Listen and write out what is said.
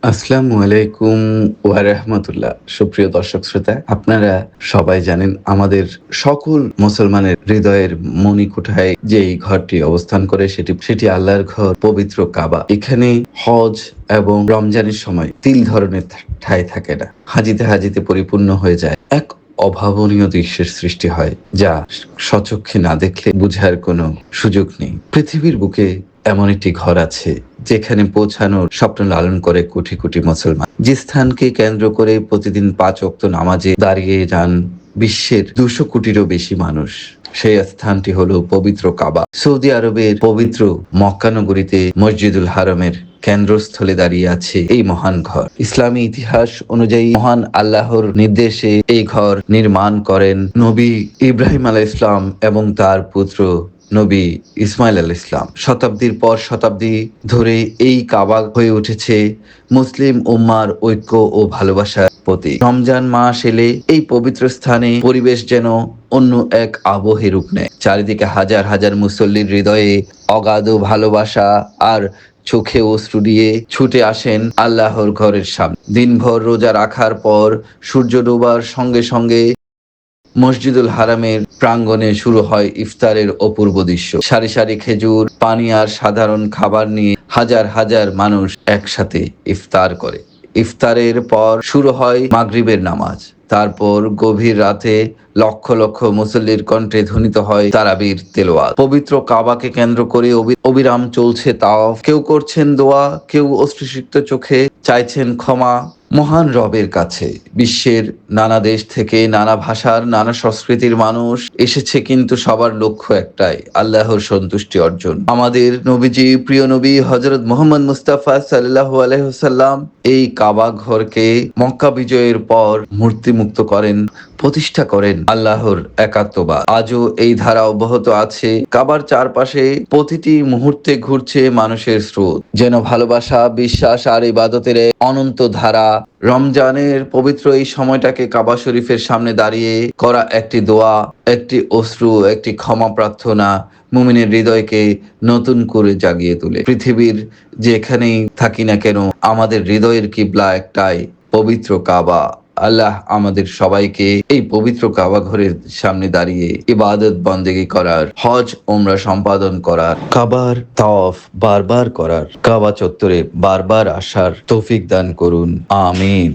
আসসালামু আলাইকুম ওয়া রাহমাতুল্লাহ। সুপ্রিয় দর্শক শ্রোতা, আপনারা সবাই জানেন আমাদের সকল মুসলমানের হৃদয়ের মণিকোঠায় যে এই ঘরটি অবস্থান করে সেটি আল্লাহর ঘর, পবিত্র কাবা। এখানে হজ এবং রমজানের সময় তিল ধরনের ঠাঁই থাকে না, হাজিতে হাজিতে পরিপূর্ণ হয়ে যায়। এক অভাবনীয় দৃশ্যের সৃষ্টি হয়, যা স্বচক্ষে না দেখলে বুঝার কোনো সুযোগ নেই। পৃথিবীর বুকে এমন একটি ঘর আছে যেখানে পৌঁছানোর স্বপ্ন লালন করে কোটি কোটি মুসলমান, যে স্থানকে কেন্দ্র করে প্রতিদিন 5 ওয়াক্ত নামাজে দাঁড়িয়ে যান বিশ্বের 200 কোটিরও বেশি মানুষ। সেই স্থানটি হলো পবিত্র কাবা। সৌদি আরবের পবিত্র মক্কা নগরীতে মসজিদুল হারামের কেন্দ্রস্থলে দাঁড়িয়ে আছে এই মহান ঘর। ইসলামী ইতিহাস অনুযায়ী মহান আল্লাহর নির্দেশে এই ঘর নির্মাণ করেন নবী ইব্রাহিম আলাইহিস সালাম এবং তার পুত্র নবী ইসমাইল আলাইহিস সালাম। শতাব্দীর পর শতাব্দী ধরে এই কাবা হয়ে উঠেছে মুসলিম উম্মার ঐক্য ও ভালোবাসার প্রতীক। রমজান মাস এলে এই পবিত্র স্থানে পরিবেশ যেন অন্য এক আবহে রূপ নেয়। চারিদিকে হাজার হাজার মুসল্লির হৃদয়ে অগাধ ভালোবাসা আর চোখে অশ্রু দিয়ে ছুটে আসেন আল্লাহর ঘরের সামনে। দিনভর রোজা রাখার পর সূর্য ডোবার সঙ্গে সঙ্গে মসজিদুল হারামের প্রাঙ্গণে শুরু হয় ইফতারের অপূর্ব দৃশ্য। সারি সারি খেজুর, পানি আর সাধারণ খাবার নিয়ে হাজার হাজার মানুষ একসাথে ইফতার করে। ইফতারের পর শুরু হয় মাগরিবের নামাজ। তারপর গভীর রাতে লক্ষ লক্ষ মুসল্লির কণ্ঠে ধ্বনিত হয় তারাবির তেলাওয়াত। পবিত্র কাবাকে কেন্দ্র করে অবিরাম চলছে তাওয়াফ। কেউ করছেন দোয়া, কেউ অশ্রুসিক্ত চোখে চাইছেন ক্ষমা মহান রবের কাছে। বিশ্বের নানা দেশ থেকে, নানা ভাষার, নানা সংস্কৃতির মানুষ এসেছে, কিন্তু সবার লক্ষ্য একটাই, আল্লাহর সন্তুষ্টি অর্জন। আমাদের নবীজি, প্রিয় নবী হযরত মুহাম্মদ মুস্তাফা সাল্লাল্লাহু আলাইহি ওয়াসাল্লাম এই কাবা ঘরকে মক্কা বিজয়ের পর মূর্তিমুক্ত করেন, প্রতিষ্ঠা করেন আল্লাহর একাত্মবাদ। আজও এই ধারা অব্যাহত আছে। কাবার চারপাশে প্রতিটি মুহূর্তে ঘুরছে মানুষের স্রোত, যেন ভালোবাসা, বিশ্বাস আর ইবাদতের অনন্ত ধারা। রমজানের পবিত্র এই সময়টাকে কাবা শরীফের সামনে দাঁড়িয়ে করা একটি দোয়া, একটি অশ্রু, একটি ক্ষমা প্রার্থনা মুমিনের হৃদয়কে নতুন করে জাগিয়ে তোলে। পৃথিবীর যেখানেই থাকি না কেন, আমাদের হৃদয়ের কিবলা একটাই, পবিত্র কাবা। আল্লাহ আমাদের সবাইকে এই পবিত্র কাবা ঘরের সামনে দাঁড়িয়ে ইবাদত বন্দেগী করার, হজ ওমরা সম্পাদন করার, কাবার তাওয়াফ বারবার করার, কাবা চত্বরে বারবার আসার তৌফিক দান করুন। আমিন।